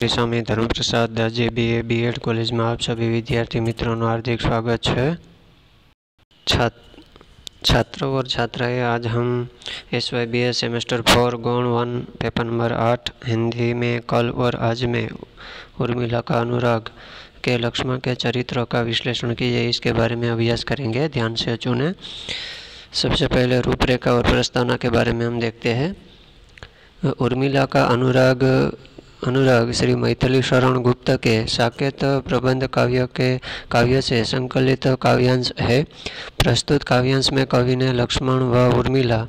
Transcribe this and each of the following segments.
श्री स्वामी धर्मप्रसाद दाजी BA college में आप सभी विद्यार्थी मित्रों हार्दिक स्वागत है। छात्रों और छात्राएं, आज हम SYBA सेमेस्टर 4 गौण 1 पेपर नंबर 8 हिंदी में कल और आज में उर्मिला का अनुराग के लक्ष्मण के चरित्र का विश्लेषण कीजिए, इसके बारे में अभ्यास करेंगे। ध्यान से चुनें। सबसे पहले रूपरेखा और प्रस्तावना के बारे में हम देखते हैं। उर्मिला का अनुराग श्री मैथिली शरण गुप्त के साकेत प्रबंध काव्य से संकलित काव्यांश है। प्रस्तुत काव्यांश में कवि ने लक्ष्मण व उर्मिला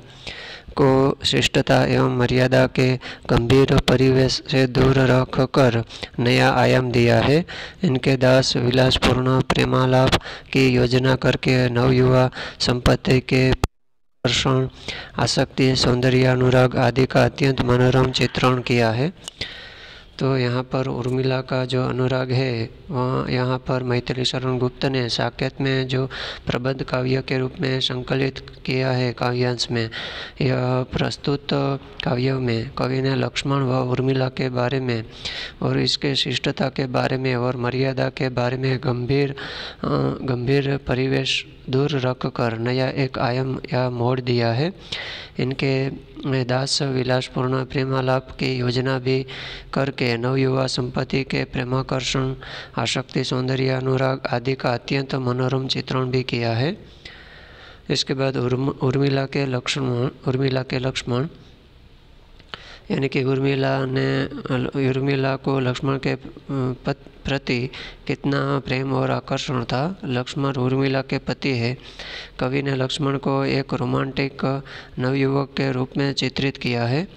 को शिष्टता एवं मर्यादा के गंभीर परिवेश से दूर रख कर नया आयाम दिया है। इनके दास विलासपूर्ण प्रेमालाप की योजना करके नवयुवा संपत्ति के आकर्षण, आसक्ति, सौंदर्य, अनुराग आदि का अत्यंत मनोरम चित्रण किया है। तो यहाँ पर उर्मिला का जो अनुराग है वह यहाँ पर मैथिली शरण गुप्त ने साकेत में जो प्रबंध काव्य के रूप में संकलित किया है काव्यांश में, यह प्रस्तुत काव्य में कवि ने लक्ष्मण व उर्मिला के बारे में और इसके शिष्टता के बारे में और मर्यादा के बारे में गंभीर परिवेश दूर रख कर नया एक आयाम या मोड़ दिया है। इनके दास विलासपूर्ण प्रेमालाप की योजना भी करके नवयुवा संपत्ति के प्रेमाकर्षण, आसक्ति, सौंदर्य, अनुराग आदि का अत्यंत मनोरम चित्रण भी किया है। इसके बाद उर्मिला के लक्ष्मण यानी कि उर्मिला को लक्ष्मण के प्रति कितना प्रेम और आकर्षण था। लक्ष्मण उर्मिला के पति है। कवि ने लक्ष्मण को एक रोमांटिक नवयुवक के रूप में चित्रित किया है,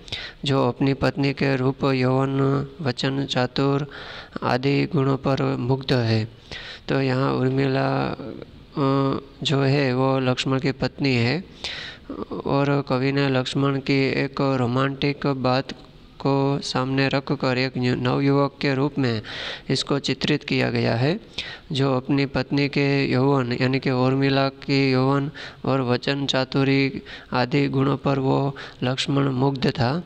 जो अपनी पत्नी के रूप, यौवन, वचन, चातुर आदि गुणों पर मुग्ध है। तो यहाँ उर्मिला जो है वो लक्ष्मण की पत्नी है और कवि ने लक्ष्मण की एक रोमांटिक बात को सामने रख कर एक नवयुवक के रूप में इसको चित्रित किया गया है, जो अपनी पत्नी के यौवन यानी कि उर्मिला की यौवन और वचन, चातुरी आदि गुणों पर वो लक्ष्मण मुग्ध था।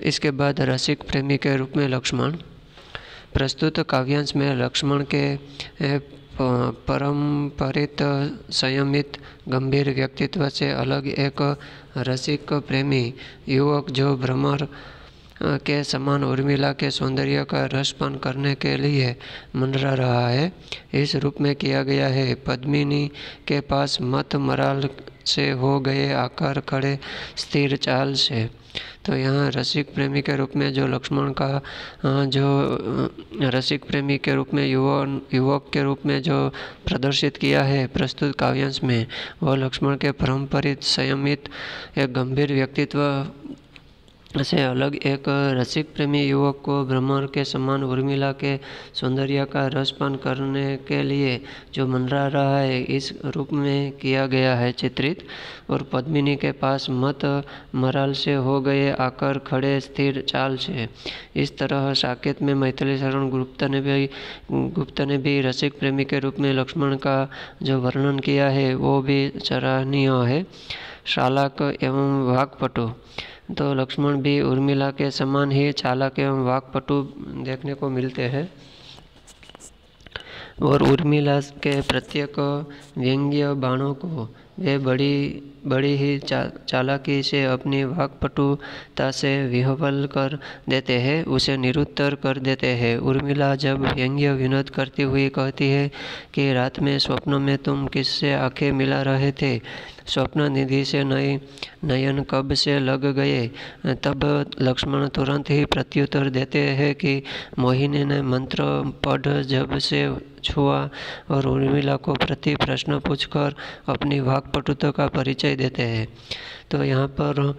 इसके बाद रसिक प्रेमी के रूप में लक्ष्मण। प्रस्तुत काव्यांश में लक्ष्मण के परंपरित, संयमित, गंभीर व्यक्तित्व से अलग एक रसिक प्रेमी युवक जो भ्रमर के समान उर्मिला के सौंदर्य का रसपान करने के लिए मंडरा रहा है, इस रूप में किया गया है। पद्मिनी के पास मत मराल से हो गए आकर खड़े स्थिर चाल से। तो यहाँ रसिक प्रेमी के रूप में जो लक्ष्मण का जो रसिक प्रेमी के रूप में युवक के रूप में जो प्रदर्शित किया है प्रस्तुत काव्यांश में, वह लक्ष्मण के परंपरित, संयमित, एक गंभीर व्यक्तित्व से अलग एक रसिक प्रेमी युवक को भ्रमर के समान उर्मिला के सौंदर्य का रसपान करने के लिए जो मंडरा रहा है, इस रूप में किया गया है चित्रित। और पद्मिनी के पास मत मराल से हो गए आकर खड़े स्थिर चाल से। इस तरह साकेत में मैथिली शरण गुप्त ने भी रसिक प्रेमी के रूप में लक्ष्मण का जो वर्णन किया है वो भी सराहनीय है। चालाक एवं वाक्पटु, तो लक्ष्मण भी उर्मिला के समान ही चालाक एवं वाक्पटु देखने को मिलते हैं और उर्मिला के प्रत्येक व्यंग्य बाणों को वे बड़ी ही चालाकी से अपनी वाक्पटुता से विह्वल कर देते हैं, उसे निरुत्तर कर देते हैं। उर्मिला जब व्यंग्य विनोद करती हुई कहती है कि रात में स्वप्नों में तुम किससे आंखें मिला रहे थे, स्वप्न निधि से नयन कब से लग गए, तब लक्ष्मण तुरंत ही प्रत्युत्तर देते हैं कि मोहिनी ने मंत्र पढ़ जब से छुआ, और उर्मिला को प्रति प्रश्न पूछकर अपनी वाक्पटुता का परिचय देते हैं। तो यहाँ पर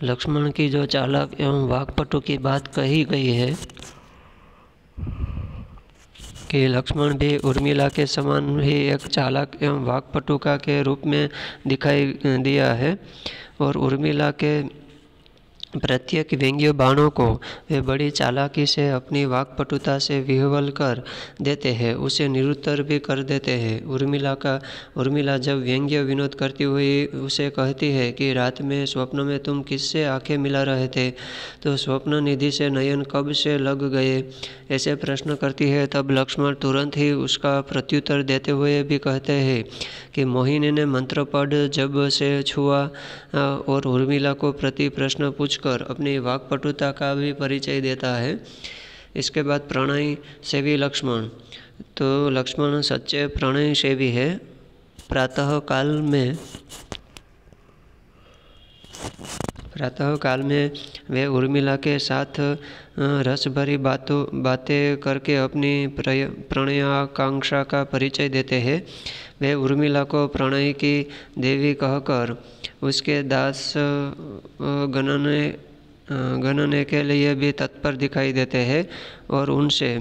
लक्ष्मण की जो चालाक एवं वाक्पटु की बात कही गई है कि लक्ष्मण भी उर्मिला के समान ही एक चालाक एवं वाक्पटुका के रूप में दिखाई दिया है। और उर्मिला के प्रत्येक व्यंग्य बाणों को वे बड़ी चालाकी से अपनी वाक्पटुता से विह्वल कर देते हैं, उसे निरुत्तर भी कर देते हैं। उर्मिला जब व्यंग्य विनोद करती हुई उसे कहती है कि रात में स्वप्न में तुम किससे आंखें मिला रहे थे, तो स्वप्न निधि से नयन कब से लग गए, ऐसे प्रश्न करती है, तब लक्ष्मण तुरंत ही उसका प्रत्युत्तर देते हुए भी कहते हैं कि मोहिनी ने मंत्र पढ़ जब से छुआ, और उर्मिला को प्रति प्रश्न पूछकर अपनी वाक्पटुता का भी परिचय देता है। इसके बाद प्रणय सेवी लक्ष्मण। तो लक्ष्मण सच्चे प्रणय सेवी है। प्रातः काल में वे उर्मिला के साथ रस भरी बातें करके अपनी प्रणयाकांक्षा का परिचय देते हैं। वे उर्मिला को प्रणय की देवी कहकर उसके दास गणने के लिए भी तत्पर दिखाई देते हैं और उनसे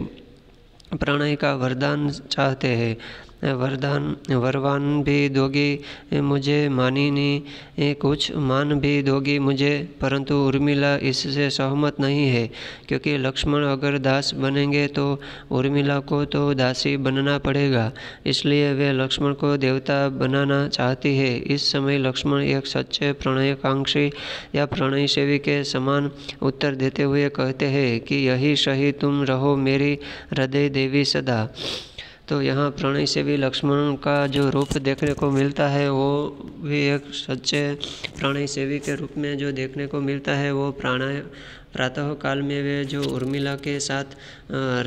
प्रणय का वरदान चाहते हैं। वरवान भी दोगी मुझे, मानिनी कुछ मान भी दोगी मुझे। परंतु उर्मिला इससे सहमत नहीं है, क्योंकि लक्ष्मण अगर दास बनेंगे तो उर्मिला को तो दासी बनना पड़ेगा। इसलिए वे लक्ष्मण को देवता बनाना चाहती है। इस समय लक्ष्मण एक सच्चे प्रणयकांक्षी या प्रणय सेवी के समान उत्तर देते हुए कहते हैं कि यही सही, तुम रहो मेरी हृदय देवी सदा। तो यहाँ प्रणय सेवी लक्ष्मण का जो रूप देखने को मिलता है वो भी एक सच्चे प्रणय सेवी के रूप में जो देखने को मिलता है, वो प्रातः काल में वे जो उर्मिला के साथ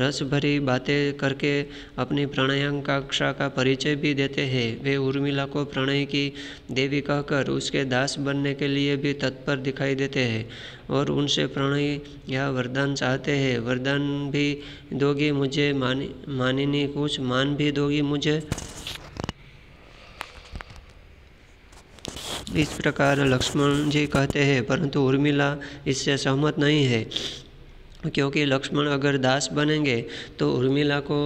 रस भरी बातें करके अपनी प्रणयाकांक्षा का परिचय भी देते हैं। वे उर्मिला को प्रणय की देवी कहकर उसके दास बनने के लिए भी तत्पर दिखाई देते हैं और उनसे प्रणय या वरदान चाहते हैं। वरदान भी दोगी मुझे, मानिनी कुछ मान भी दोगी मुझे। इस प्रकार लक्ष्मण जी कहते हैं, परंतु उर्मिला इससे सहमत नहीं है, क्योंकि लक्ष्मण अगर दास बनेंगे तो उर्मिला को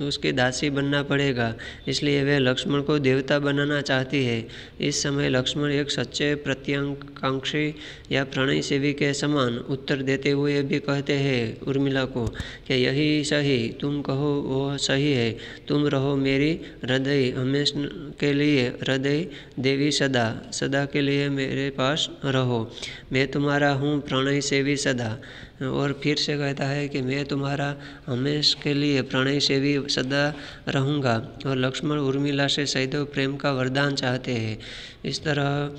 उसकी दासी बनना पड़ेगा। इसलिए वे लक्ष्मण को देवता बनाना चाहती है। इस समय लक्ष्मण एक सच्चे प्रत्याकांक्षी या प्रणय सेवी के समान उत्तर देते हुए भी कहते हैं उर्मिला को कि यही सही, तुम कहो वो सही है, तुम रहो मेरी हृदय हमेशा के लिए हृदय देवी सदा, सदा के लिए मेरे पास रहो, मैं तुम्हारा हूँ प्रणय सेवी सदा। और फिर से कहता है कि मैं तुम्हारा हमेशा के लिए प्रणय सेवी सदा रहूँगा। और लक्ष्मण उर्मिला से सदैव प्रेम का वरदान चाहते हैं। इस तरह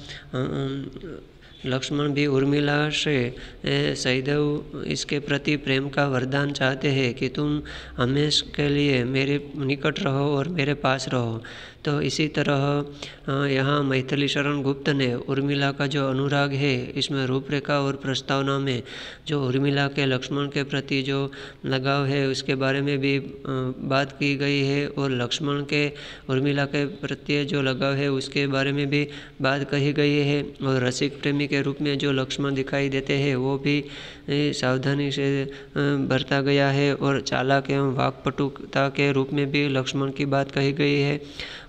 लक्ष्मण भी उर्मिला से सदैव इसके प्रति प्रेम का वरदान चाहते हैं कि तुम हमेशा के लिए मेरे निकट रहो और मेरे पास रहो। तो इसी तरह यहाँ मैथिली शरण गुप्त ने उर्मिला का जो अनुराग है, इसमें रूपरेखा और प्रस्तावना में जो उर्मिला के लक्ष्मण के प्रति जो लगाव है उसके बारे में भी बात की गई है, और लक्ष्मण के उर्मिला के प्रति जो लगाव है उसके बारे में भी बात कही गई है। और रसिक प्रेमी के रूप में जो लक्ष्मण दिखाई देते हैं वो भी सावधानी से बरता गया है, और चालाक एवं वाक्पटुता के रूप में भी लक्ष्मण की बात कही गई है,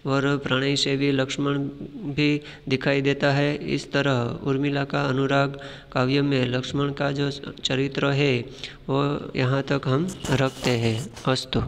और प्रणय से भी लक्ष्मण भी दिखाई देता है। इस तरह उर्मिला का अनुराग काव्य में लक्ष्मण का जो चरित्र है वो यहाँ तक हम रखते हैं। अस्तु।